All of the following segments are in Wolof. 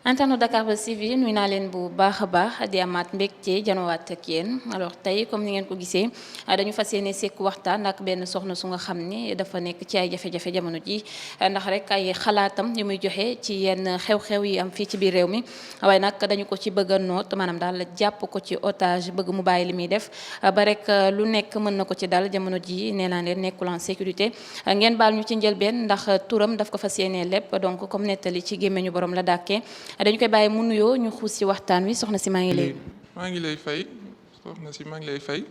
internet Dakar Buzz TV nuyu naa leen bu baax a baax di amaat mbégte janowaat ak yéen alors tey comme ni ngeen ko gisee dañu fas yéene sekk waxtaan ak benn soxna su nga xam ne dafa nekk ci ay jafe-jafe jamono ji ndax rek ay xalaatam yu muy joxe ci yenn xew-xew yi am fii ci biir réew mi waaye nag dañu ko ci bëgg a noot maanaam daal jàpp ko ci otage bëgg mu bàyyi li muy def ba rek lu nekk mën na ko ci dal jamono ji nee naa leen nekkul en sécurité ngeen baal ñu ci njëlbeen ndax turam daf ko fas yéene lépp donc comme nettali ci gémmeñu borom la dàkkee dañu koy bàyyi mu nuyoo ñu xuus ci waxtaan wi soxna si maa ngi lay. maa ngi lay fay soxna si maa ngi lay fay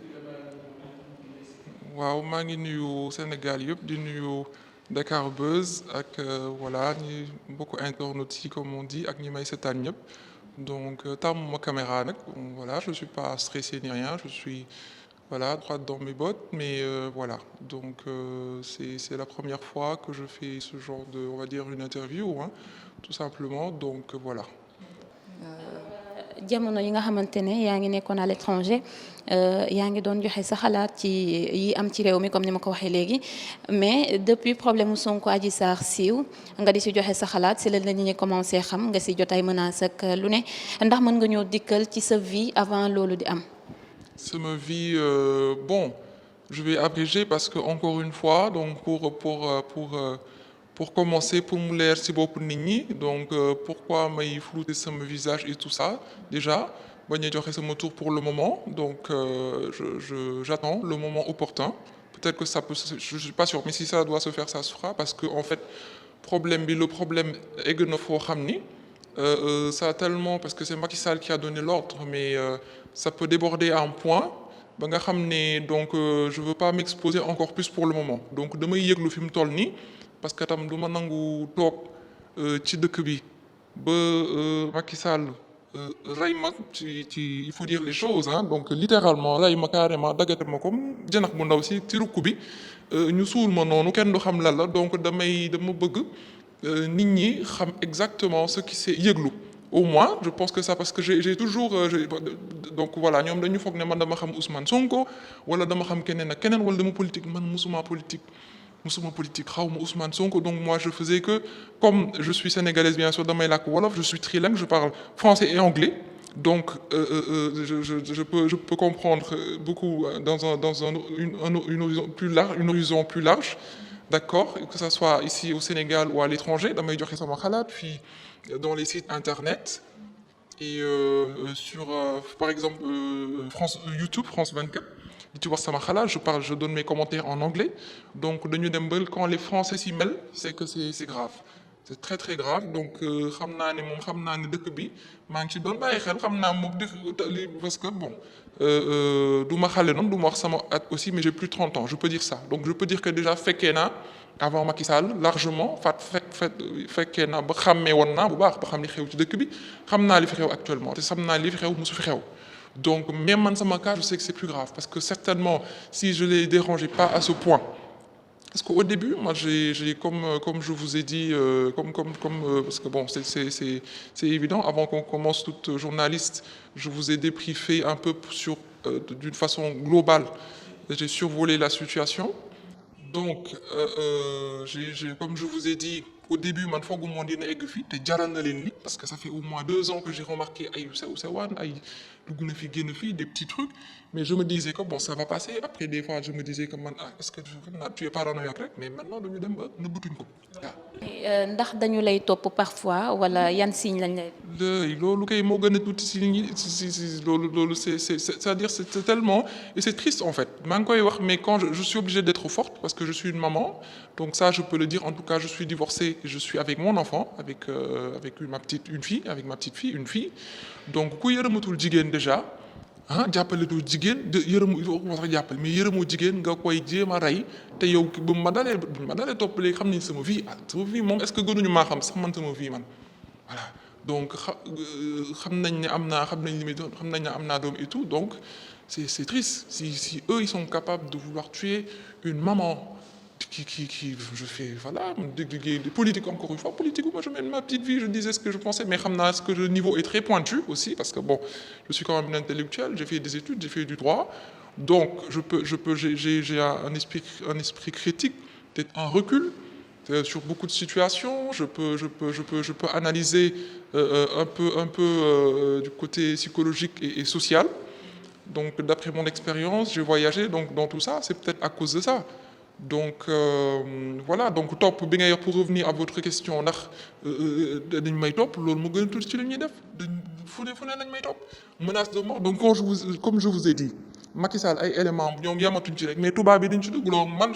waaw maa ngi nuyu Sénégal yëpp di nuyu Dakar Buzz ak voilà ñi mbokku internautes yi comme on dit ak ñi may seetaan ñëpp donc tàmm ma caméra nag voilà je suis pas stressé ni rien je suis voilà droit dans mes bottes mais voilà donc c'est la première fois que je fais ce genre de on va dire une interview hein, tout simplement donc voilà. jamono yi nga xamante ne yaa ngi nekkoon à l'étranger yaa ngi doon joxe sa xalaat ci yi am ci réew mi comme ni ma ko waxee léegi mais depuis problème mu Sonko Adji Sarr siiw nga di si joxe sa xalaat si la nit ñi commencé xam nga si jot ay menaces ak lu ne ndax mën nga ñëw dikkal ci sa vie avant loolu di am. Sama vie bon je vais abréger parce que encore une fois donc pour commencer pour mu leer ci bopp nit ñi donc pourquoi may flouter sama visage et tout ça déjà bañ a joxe sama tour pour le moment donc j'attends le moment opportun peut-être que ça peut je suis pas sûr mais si ça doit se faire ça se fera parce que en fait le problème egg na foo xam ni ça a tellement parce que c'est Macky Sall qui a donné l'ordre mais ça peut déborder à un point ba nga xam ne donc je veux pas m'exposer encore plus pour le moment donc damay yëglu fi mu toll nii parce que tam du ma nangu toog ci dëkk bi ba Macky Sall rey ma ci il faut dire les choses hein donc littéralement rey ma carrément daggate ma comme janax bu ndaw ci rukk bi ñu suul ma noonu kenn du xam lan la donc dama bëgg nit ñi xam exactement ce qui s'est yëglu au moins je pense que ça parce que j'ai toujours donc voilà ñoom dañu foog ne man dama xam Ousmane Sonko wala dama xam keneen ak keneen wala dama politique man musuma politique xawma Ousmane Sonko donc moi je faisais que comme je suis sénégalaise bien sûr damay làkk wolof je suis trilingue je parle français et anglais donc je peux comprendre beaucoup une horizon plus large d'accord que ça soit ici au Sénégal ou à l'étranger damay joxe sama xalaat fii dans les sites internet et sur par exemple YouTube France 24 di ci wax sama xalaat je donne mes commentaires en anglais donc dañu dem ba quand les Français s'y mêlent c'est que c'est grave c'est très très grave donc xam naa ne dëkk bi maa ngi ci doon bàyyi xel xam naa moom parce que bon du ma xale noonu du ma wax sama at aussi mais j'ai plus de 30 ans je peux dire ça donc je peux dire que déjà fekkee naa avant Macky Sall largement fekkee naa ba xàmmee woon naa bu baax ba xam li xew ci dëkk bi xam naa li fi xew actuellement te xam naa li fi xew musu fi xew donc même man sama cas je sais que c'est plus grave parce que certainement si je les dérangeais pas à ce point parce qu'au début moi j'ai comme je vous ai dit parce que bon c'est évident avant qu'on commence toute journaliste je vous ai débriefé un peu sur d'une façon globale j'ai survolé la situation donc j'ai comme je vous ai dit au début man foogu moon dina egg fii te jaral na leen li parce que ça fait au moins 2 ans que j'ai remarqué ay sewaan ay dugg na fi génn fii des petits trucs mais je me disais que bon ça va passer après des fois je me disais que man est-ce que tu es paranoïaque rek mais maintenant dañu dem ba nëbbatuñ ko waaw. ndax dañu lay topp parfois wala yan signe lañ lay. loolu kay moo gën a tuuti si nit ñi si loolu c'est-à-dire c'est tellement et c'est triste en fait maa ngi koy wax mais quand je suis obligée d'être forte parce que je suis une maman donc ça je peux le dire en tout cas je suis divorcée je suis avec mon enfant avec ma petite fille une fille donc ku yërëmatul jigéen déjà jàppaletul jigéen yërëmu wax jàppale mais yërëmoo jigéen nga koy jéem a rey te yow bu ma dalee topp léegi xam nañ sama vie moom est-ce que gënuñu maa xam sax man sama vie man voilà donc xam nañ ne am naa doom et tout donc c'est triste si eux ils sont capables de vouloir tuer une maman qui je fais voilà des politiques encore une fois politique moi je mène ma petite vie je disais ce que je pensais mais xam naa que le niveau est très pointu aussi parce que bon je suis quand même une intellectuelle j'ai fait des études j'ai fait du droit donc j'ai un esprit critique peut-être un recul sur beaucoup de situations. Je peux analyser un peu du côté psychologique et social. Donc, d'après mon expérience, j'ai voyagé. Donc, dans tout ça, c'est peut-être à cause de ça. Donc, voilà. Donc, top bi ngay wax pour revenir à votre question ndax dañ may topp loolu mu gën a tuuti ci li ñuy def fu ne lañ may topp menace de mort. Donc, comme je vous ai dit. Macky Sall ay éléments ñoom yamatuñ ci rek mais tubaab bi dañ ci dugg loolu man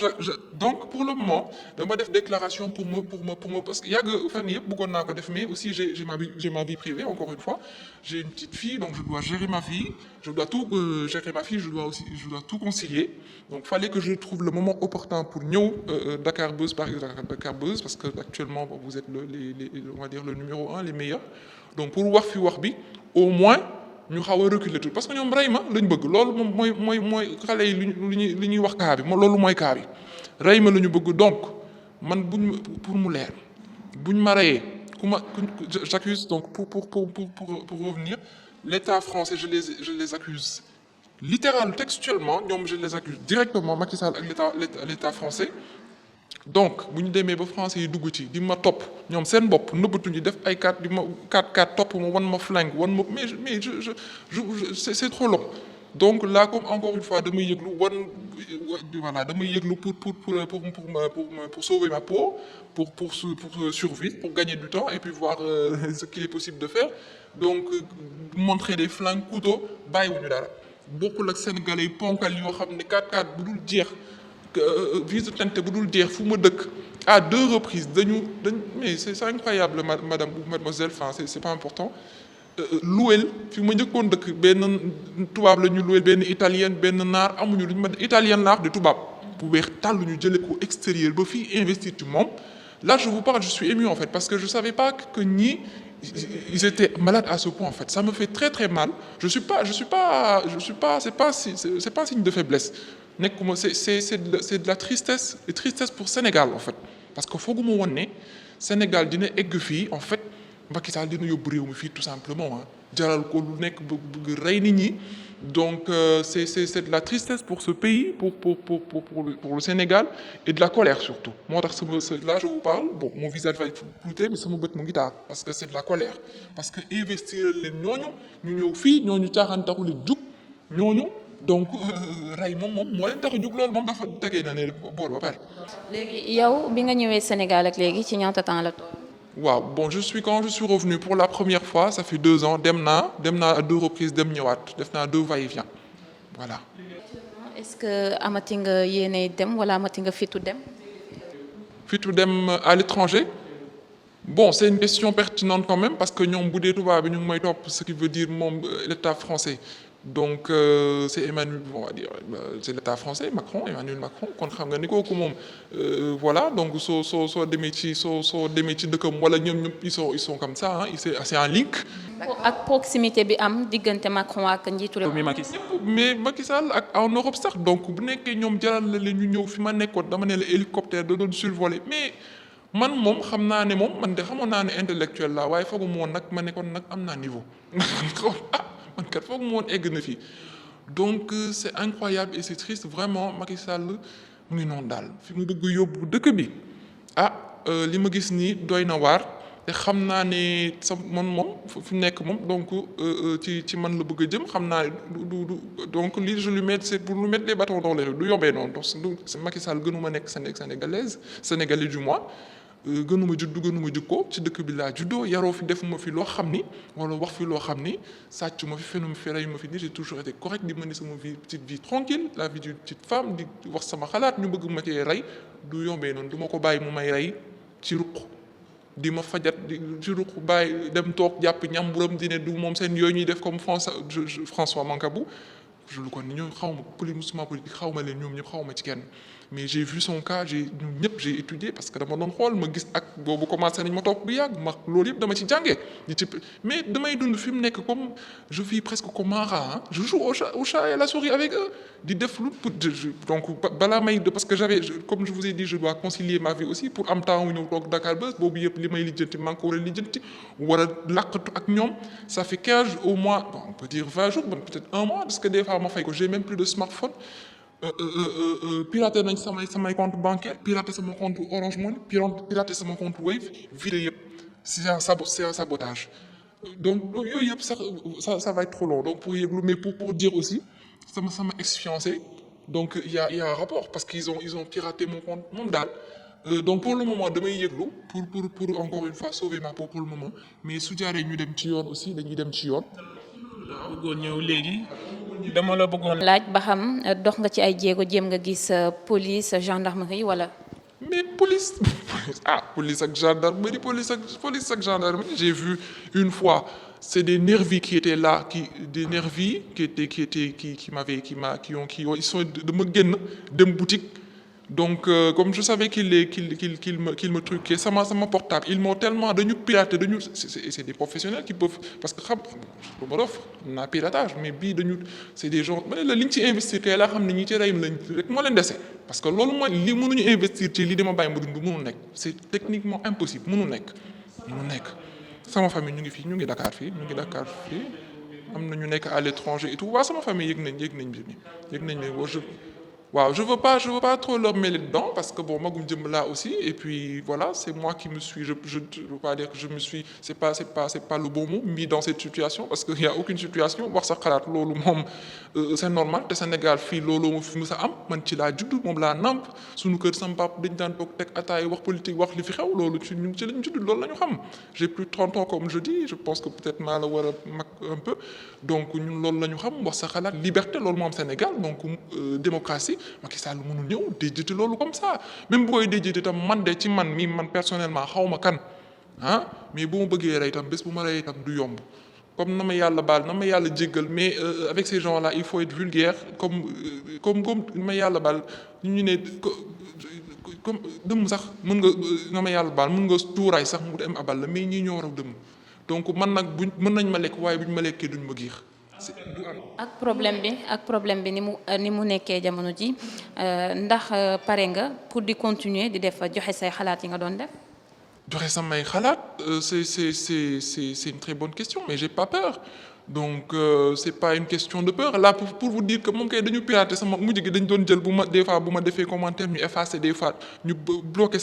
donc pour le moment dama def déclaration pour me parce que yàgg fan yëpp bëggoon naa ko def mais aussi j'ai ma vie privée encore une fois j'ai une petite fille donc je dois gérer ma vie je dois tout gérer ma fille je dois tout concilier donc fallait que je trouve le moment opportun pour ñëw Dakar Buzz par exemple Dakar Buzz parce que actuellement vous êtes on va dire le numéro 1 les meilleurs donc pour wax fi wax bi au moins ñu xaw a reculer tout parce que ñoom rey ma lañ bëgg loolu moom mooy xale yi li ñuy wax cas bi loolu mooy cas bi rey ma la ñu bëgg donc man pour mu leer buñ ma reyee j'accuse donc pour revenir l'État français je les accuse littéralement textuellement ñoom je les accuse directement Macky Sall ak l'État français donc bu ñu demee ba français yi dugg ci di ma topp ñoom seen bopp nëbbatuñu def ay 4 topp ma wan ma flingue wan ma mais c'est trop long donc là comme encore une fois damay yëglu damay yëglu pour sauver ma peau pour survivre pour gagner du temps et puis voir ce qu'il est possible de faire donc montrer des flingues couteaux bàyyiwuñu dara bokkul ak sénégalais yi ponkal yoo xam ne 4 bu dul jeex. visite tente bu dul jeex fu ma dëkk à 2 reprises mais c'est incroyable madame ou mademoiselle enfin c'est pas important luwel fi ma njëkkoon dëkk benn tubaab la ñu luwel benn italienne benn naar amuñu lu ñu ma italienne laax de tubaab bu weex tàll ñu jële ko extérieur ba fii investir ci moom là je vous parle je suis ému en fait parce que je savais pas que ñii ils étaient malades à ce point en fait ça me fait très très mal c'est pas signe de faiblesse nekkuma c'est de la tristesse et tristesse pour Sénégal en fait parce que fooguma woon ne Sénégal dina egg fii en fait Macky Sall dina yóbbu réew mi fii tout simplement jaral ko lu nekk bëgg rey nit ñi donc c'est de la tristesse pour ce pays pour le Sénégal et de la colère surtout moo tax là je vous parle bon mon visage va être flouté mais sama bët mu ngi taal parce que c'est de la colère parce que investir leen ñooñu ñu ñëw fii ñooñu caaxaan taxu leen jug ñooñu donc rey moom moo leen tax a jug loolu moom dafa tegee na ne boor ba pare. léegi yow bi nga ñëwee Sénégal ak léegi ci ñaata temps la toll. waaw bon quand je suis revenu pour la première fois ça fait 2 ans dem naa à 2 reprises dem ñëwaat def naa 2 va-et-vient voilà. est-ce que amati nga yéene dem wala amati nga fitu dem. fitu dem à l'étranger bon c'est une question pertinente quand même parce que ñoom bu dee tubaab bi ñu ngi may topp ce qui veut dire moom l'État français. donc c'est Emmanuel on va dire c'est l'État français Emmanuel Macron kon xam nga ni kooku moom voilà donc soo demee ci dëkkam wala ñoom ñëpp ils sont comme ça c'est un link. ak proximité bi am diggante Macron ak njiitu réew mi Macky Sall. mais Macky Sall ak en Europe sax donc bu nekkee ñoom jaral la leen ñu ñëw fi ma nekkoon dama ne la hélicoptère da doon survoler mais man moom xam naa ne moom man de xamoon naa ne intellectuel la waaye foogu moon nag ma nekkoon nag am naa niveau. man kat foog mu woon egg na fi donc c'est incroyable et c'est triste vraiment Macky Sall mu ngi noonu daal fi mu bëgg yóbbu dëkk bi li ma gis nii doy na waar te xam naa ne man moom fi mu nekk moom donc ci man la bëgg a jëm xam naa du donc lii je lui mets c'est pour lui mettre les bâtons dans les roues du yombee noonu donc Macky Sall gënuma nekk sénégalais du moins. gënuma juddoo ci dëkk bi laa juddoo yaroo fi defuma fi loo xam ni wala wax fi loo xam ni sàcc ma fi fenuma fi reyu ma fi ni j'ai toujours été correct di mener sama petite vie tranquille la vie d'une petite femme di wax sama xalaat ñu bëgg ma cee rey du yombee noonu du ma ko bàyyi mu may rey ci ruq di ma fajat di ci ruq bàyyi dem toog jàpp ñamburam di ne du moom seen yooyu ñuy def comme François Mancabou je le connais ñoom xaw ma musuma politique xaw ma leen ñoom ñëpp xaw ma ci kenn mais j'ai vu son cas j'ai étudié parce que dama doon xool ma gis ak boobu commencé nañ ma topp bu yàgg ma loolu yëpp dama ci jàngee mais damay dund fi mu nekk comme je vis presque comme un rat je joue au chat et à la souris avec eux di def lu donc balaa may parce que comme je vous ai dit je dois concilier ma vie aussi pour am temps wu ñëw toog Dakar Buzz boobu yëpp li may lijjanti maa ngi ko war a lijjanti war a làqatu ak ñoom ça fait 15 au mois bon on peut dire 20 jours peut-être 1 mois parce que des fois ma fay ko j'ai même plus de smartphone piraté nañ samay compte bancaire, piraté sama compte Orange Money, piraté sama compte Wave, vidé yëpp. C'est un sabotage. Donc yooyu yëpp sax ça va être trop long donc pour yëglu mais pour dire aussi sama ex-fiancé donc il y a un rapport parce qu'ils ont piraté mon compte moom daal. Donc pour le moment damay yëglu pour encore une fois sauver ma peau pour le moment mais su jaaree ñu dem ci yoon aussi dañuy dem ci yoon. bëggoon ñëw léegi dama la bëggoon laaj ba xam dox nga ci ay jéego jéem nga gis police gendarmerie wala. Mais police, police avec gendarmerie, police avec gendarmerie. J'ai vu une fois, c'est des nervis qui étaient là, des nervis ils sont de me gagner de boutique. Donc, comme je savais qu'ils me truquaient, ça m'a portable. Ils m'ont tellement piraté, c'est des professionnels qui peuvent, parce que on a piratage, mais c'est des gens, mais le ligne qui investit, là, parce que l'autre, li mënuñu investir ci li dama bàyyi mu dund mënu nekk c'est techniquement impossible mënu nekk sama famille ñu ngi Dakar fii am na ñu nekk à l'étranger et tout waaw sama famille yëg nañ waaw je veux pas trop leur mêler dedans parce que bon magum jëm là aussi et puis voilà c'est moi qui me suis je veux pas dire que je me suis c'est pas le bon mot mis dans cette situation parce que y a aucune situation wax sa xalaat loolu moom c'est normal te Sénégal fii loolu moo fi mu sa am man ci laa judd moom laa namp suñu kër sama papa dañ daan toog teg ataay wax politique wax li fi xew loolu ci ñun ci lañ judd loolu la ñu xam j'ai plus de 30 ans comme je dis je pense que peut-être maa la war a mag un peu donc ñun loolu la ñu xam wax sa xalaat liberté loolu moo am Sénégal donc démocratie Macky Sall mënul ñëw déjjati loolu comme ça même bu koy déjjati tam man de ci man personnellement xaw ma kan mais bu ma bëggee rey tam bés bu ma rey tam du yomb comme na ma yàlla baal na ma yàlla jéggal mais avec ces gens là il faut être vulgaire comme ma yàlla baal ñu ne comme dëmm sax mën nga na ma yàlla baal mën nga tuuraay sax mu dem abal la mais ñii ñoo war a dëmm donc man nag buñ mën nañ ma lekk waaye buñ ma lekkee duñ ma giix. ak problème bi ni mu nekkee jamono ji ndax pare nga pour di continuer di def joxe say xalaat yi nga doon def. joxe samay xalaat c'est une très bonne question mais j'ai pas peur donc c'est pas une question de peur là pour vous dire que moom kay dañu pirater sama mujj gi dañ doon jël des fois bu ma defee commentaire ñu effacer des fois ñu bloquer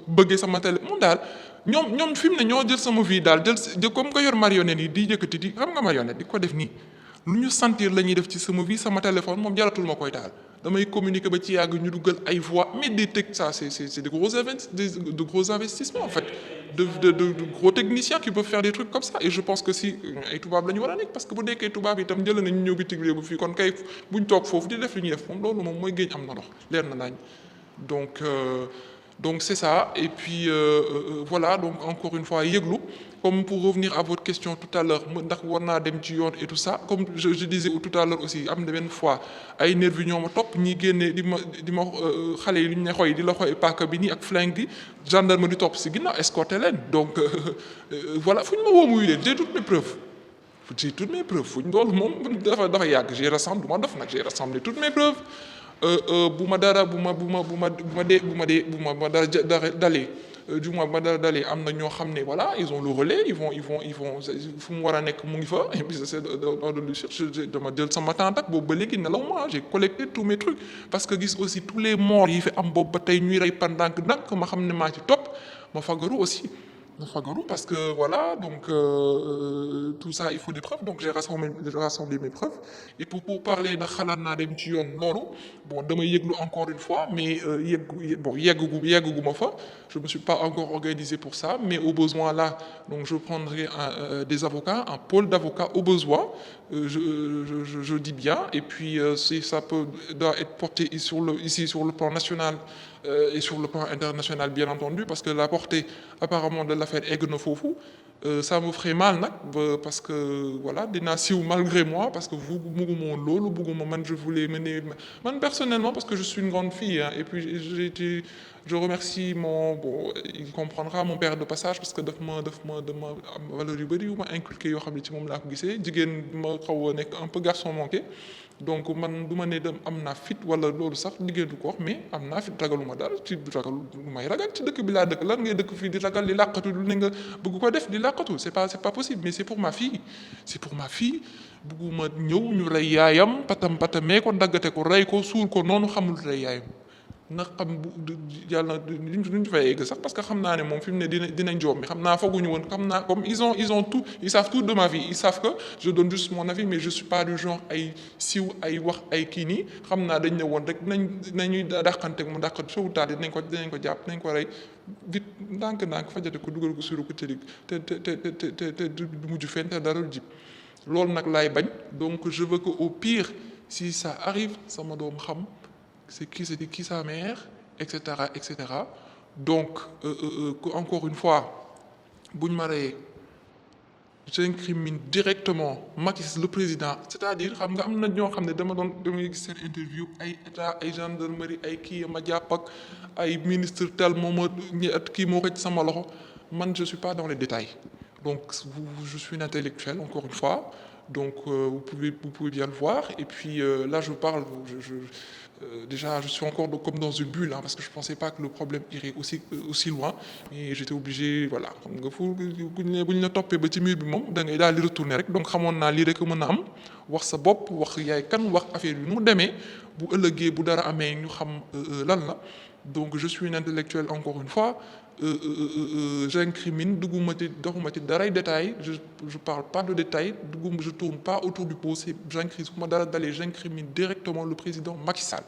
bëggee sama télé moom daal ñoom fi mu ne ñoo jël sama vie daal jël comme nga yor marionnette yi di yëkkati di xam nga marionnette di ko def nii lu ñu sentir la ñuy def ci sama vie sama téléphone moom jaratul ma koy taal damay communiquer ba ci yàgg ñu duggal ay voix mais des tech ça c'est de gros investissements en fait de gros techniciens qui peuvent faire des trucs comme ça et je pense que si ay tubaab la ñu war a nekk parce que bu nekkee tubaab itam jël nañu ñëw bitig réew bu fii kon kay buñ toog foofu di def li ñuy def moom loolu moom mooy géej am na ndox leer na nañ donc c'est ça et puis voilà donc encore une fois yëglu comme pour revenir à votre question tout à l'heure ndax war naa dem ci yoon et tout ça comme je disais tout à l'heure aussi am na benn fois ay nervis ñoo ma topp ñi génne di ma xale yi lu ñu ne xoy di la xoy paaka bi nii ak flingue bi gendarme di topp si ginnaaw escorter leen donc voilà fu ñu ma woo muy leen j'ai toutes mes preuves fu ñu loolu moom dafa yàgg j'ai rassemblé du ma def nag j'ai rassemblé toutes mes preuves bu ma dara dalee du moins ba dara dalee am na ñoo xam ne voilà ils ont le relais ils vont fu mu war a nekk mu ngi fa et puis c'est dama jël sama temps ak boobu ba léegi nelaw ma j'ai collecté tous mes trucs parce que gis aussi tous les morts yi fi am boobu ba tey ñuy rey par ndànk ma xam ne maa ci topp ma fagaru aussi parce que voilà donc tout ça il faut des preuves donc j'ai rassemblé mes preuves et pour parler ndax xalaat naa dem ci yoon loolu bon damay yëglu encore une fois mais yeggu ma fa je me suis pas encore organisé pour ça mais au besoin là donc je prendrai des avocats un pôle d'avocats au besoin je dis bien et puis si ça doit être porté ici sur le plan national et sur le plan international bien entendu parce que la portée apparemment de l'affaire egg na foofu ça me ferait mal nag parce que voilà dinaa siiw malgré moi parce que bugguma loolu bugguma man je voulais mener man personnellement parce que je suis une grande fille et puis je remercie il comprendra mon père de passage parce que daf ma am valeur yu bari yu ma inculqué yoo xam ne ci moom laa ko gisee jigéen ma xaw a nekk un peu garçon manqué donc man du ma ne dem am naa fit wala loolu sax liggéey du ko wax mais am naa fit ragaluma dara ci ragal may ragal ci dëkk bi laa dëkk lan ngay dëkk fii di ragal di làqatu lu ne nga bëgg ko def di làq laqatu c'est pas possible mais c'est pour ma fille bugguma ñëw ñu rey yaayam patamee ko daggate ko rey ko suul ko noonu xamul rey yaayam na xam yàlla duñ fay egg sax parce que xam naa ne moom fi mu ne dinañ joom bi xam naa fooguñu woon xam naa comme ils ont tout ils savent tout de ma vie ils savent que je donne juste mon avis mais je suis pas du genre ay siw ay wax ay kii nii xam naa dañ ne woon rek nañuy dàqanteeg mu dàqat soo taal dinañ ko jàpp dinañ ko rey vite ndànk fajate ko dugal ko suru ko tërig te du mujj fenn te dara jib loolu nag laay bañ donc je veux que au pire si ça arrive sama doom xam c'était qui sa mère etc donc encore une fois bu ñu ma reyee j'incrimine directement Macky le président c'est-à-dire xam nga am na ñoo xam ne damay gis seen interview ay état ay gendarmerie ay kii ma jàpp ak ay ministre tel moom kii moo xëcc sama loxo man je suis pas dans les détails donc je suis un intellectuel encore une fois donc vous pouvez bien le voir et puis là je parle déjà je suis encore comme dans une bulle parce que je pensais pas que le problème irait aussi loin mais j'étais obligé voilà xam nga bu ñu la toppee ba ci mur bi moom da ngay daal di retourner rek donc xamoon naa lii rek mën a am wax sa bopp wax yaay kan wax affaire yi nu mu demee bu ëllëgee bu dara amee ñu xam lan la donc je suis un intellectuel encore une fois j'incrimine dugguma ci doxuma ci daray détail je parle pas de détail je tourne pas autour du pot j'incrimine su ma dara dalee j'incrimine directement le président Macky Sall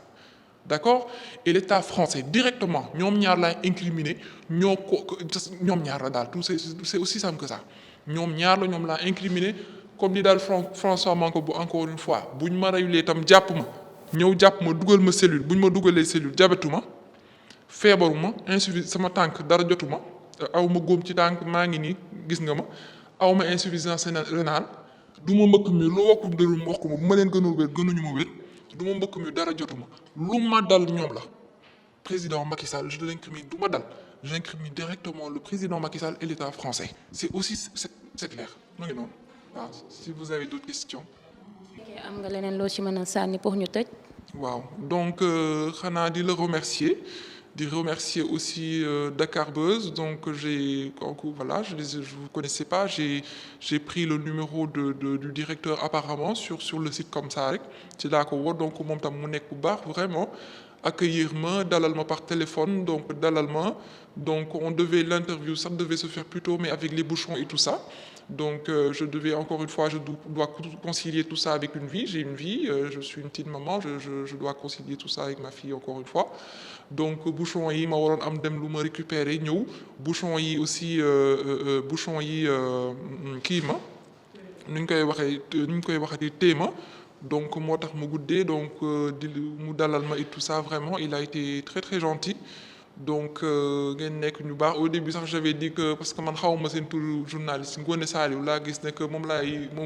d'accord et l'État français directement ñoom ñaar laay incriminer ñoom ñaar la daal tout c'est aussi simple que ça ñoom ñaar la ñoom laa incriminer comme li daal François Mancabou encore une fois buñ ma reyulee itam jàpp ma dugal ma cellule buñ ma dugalee cellule jabetuma feebaruma insuffisance sama tànk dara jotuma aw ma góom ci tànk maa ngi nii gis nga ma aw ma insuffisance rénale du ma mbëkk mi lu wokku dërum wokku ma bu ma leen gënul wér gënuñu ma wér du ma mbëkk mi dara jotuma lu ma dal ñoom la président Macky Sall je l'incrimine du ma dal j'incrimine directement le président Macky Sall et l'État français c'est aussi c'est clair mu ngi noonu waaw si vous avez d'autres questions. am nga leneen loo ci mën a sànni pour ñu tëj. waaw donc xanaa di la remercier aussi Dakar Buzz donc voilà je vous connaissais pas j'ai pris le numéro du directeur apparemment sur le site comme ça rek ci laa ko woo donc moom tam mu nekk bu baax vraiment accueillir ma dalal ma par téléphone donc l'interview ça devait se faire plus tôt mais avec les bouchons et tout ça donc je devais encore une fois je dois concilier tout ça avec une vie j'ai une vie je suis une petite maman je dois concilier tout ça avec ma fille encore une fois donc bouchon yi ma waroon am dem lu ma récupérer ñëw bouchon yi aussi kii ma nu ñu koy waxee téema donc moo tax mu guddee donc mu dalal ma et tout ça vraiment il a été très très gentil donc ngeen nekk ñu baax au début sax j'avais dit que parce que man xawma seen turu journaliste Ngoné Saliou laa gis ne que moom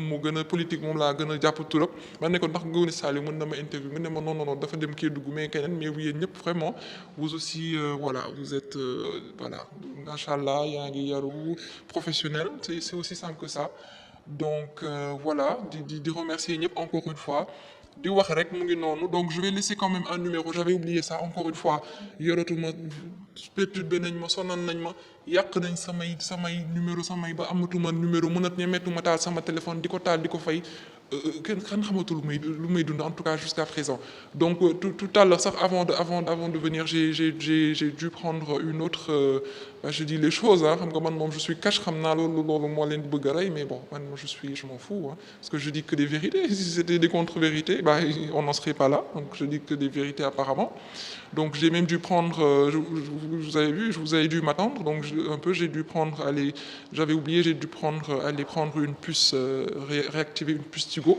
moo gën a politique moom laa gën a jàpp turam man ne ko ndax Ngoné Saliou mën na ma interview mu ne ma non dafa dem Kédougou mais keneen mais yéen ñëpp vraiment vous aussi voilà vous êtes voilà machallah yaa ngi yaru professionnel c'est aussi simple que ça donc voilà di remercier ñëpp encore une fois di wax rek mu ngi noonu donc je vais laisser quand même un numéro j'avais oublié ça encore une fois yoratuma perturbé nañ ma sonal nañ ma yàq nañ samay numéro ba amatuma numéro ñemetuma taal sama téléphone di ko taal di ko fay kenn xamatul lu may dund en tout cas jusqu'à présent donc tout à l'heure sax avant de venir j'ai dû prendre une autre je dis les choses xam nga man moom je suis cash xam naa loolu moo leen bëgg a rey mais bon man je m'en fous parce que je dis que des vérités si c'était des contre-vérités on n'en serait pas là donc je dis que des vérités apparemment donc j'ai même dû prendre vous avez vu je vous avais dû m'attendre donc j'ai dû prendre aller prendre une puce réactiver une puce Tigo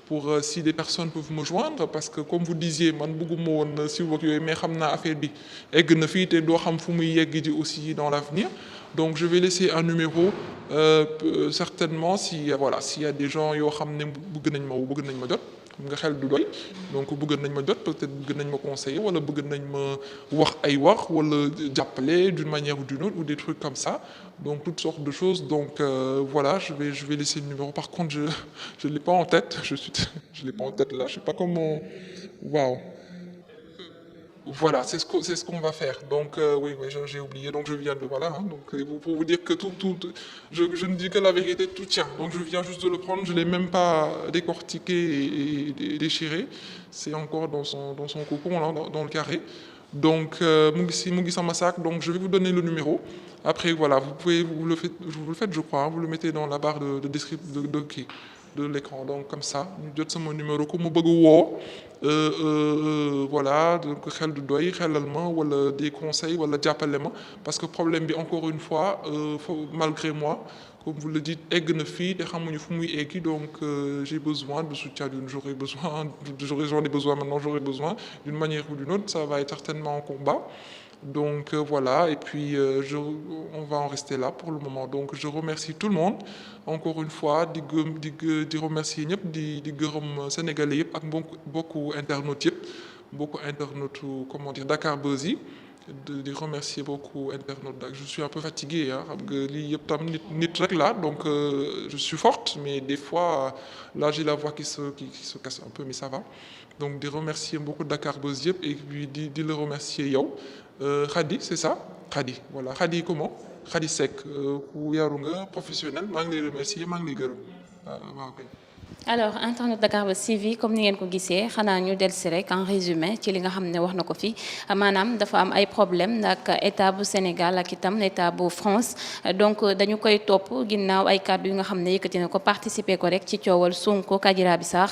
pour si des personnes peuvent me joindre parce que comme vous disiez man bëgguma woon si wak yooyu mais xam naa affaire bi egg na fii te doo xam fu muy yegg ji aussi dans l'avenir donc je vais laisser un numéro certainement s'il y a des gens yoo xam ne bëgg nañ ma jot xam nga xel du doy donc bëgg nañ ma jot peut-être bëgg nañ ma conseiller wala bëgg nañ ma wax wala jàppale d'une manière ou d'une autre ou des trucs comme ça donc toutes sortes de choses donc voilà je vais laisser le numéro par contre je l'ai pas en tête je l'ai pas en tête là je sais pas comment waaw Voilà, c'est ce qu'on va faire. Donc, oui, oui, j'ai oublié. Donc, je viens de, voilà, hein, donc, pour vous dire que je ne dis que la vérité, tout tient. Donc, je viens juste de le prendre. Je l'ai même pas décortiqué et déchiré. C'est encore dans son cocon, là, dans le carré. Donc, mu ngi sama sac. Donc, je vais vous donner le numéro. Après, voilà, vous le faites, je crois, hein, vous le mettez dans la barre de description de l'écran. Donc, comme ça, ñu jot sama numéro ku mu bëgg woo voilà donc xel du doy xelal ma wala des conseils wala jàppale ma parce que problème bi encore une fois malgré moi comme vous le dites egg na fii te xamuñu fu muy eggi donc j'ai besoin de soutien j'en ai besoin maintenant j'aurai besoin d'une manière ou d'une autre ça va être certainement un combat. Donc voilà, et puis on va en rester là pour le moment. Donc je remercie tout le monde encore une fois di remercier ñëpp di gërëm sénégalais yëpp ak mbokku internautes yëpp mbokku internautes comment dire Dakar Buzz yi di remercier beaucoup internautes je suis un peu fatigué hein xam nga lii yëpp tam nit rek la donc je suis forte mais des fois là j'ai la voix qui se casse un peu mais ça va donc di remercier beaucoup Dakar Buzz yëpp et puis di le remercier yow Khady c'est ça Khady voilà Khady comment Khady Seck ku yaru nga professionnel maa ngi lay remercier maa ngi lay gërëm waaw kay. alors internet Dakar Buzz TV comme ni ngeen ko gisee xanaa ñu dellusi rek en résumé ci li nga xam ne wax na ko fi maanaam dafa am ay problème ak état bu Sénégal ak itam état bu France donc dañu koy topp ginnaaw ay kàddu yu nga xam ne yëkkati na ko participer ko rek ci coowal Sonko Adji Sarr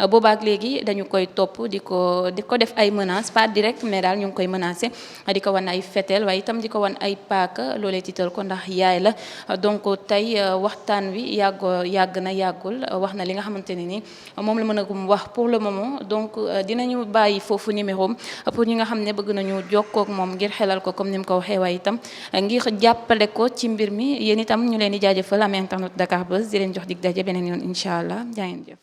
boobaak léegi dañu koy topp di ko def ay menaces pas direct mais daal ñu ngi koy menacer di ko wan ay fetel waaye itam di ko wan ay paaka loolee tiital ko ndax yaay la donc tey waxtaan wi yàgg na yàggul wax na li nga xamante ni moom la mën a gum wax pour le moment donc dinañu bàyyi foofu numéro pour ñi nga xam ne bëgg nañu jokkoo ak moom ngir xelal ko comme ni mu ko waxee waaye itam ngir jàppale ko ci mbir mi yéen itam ñu leen di jaajëfal am internet Dakar Buzz di leen jox dig daje beneen yoon incha allah jaa ngeen jëf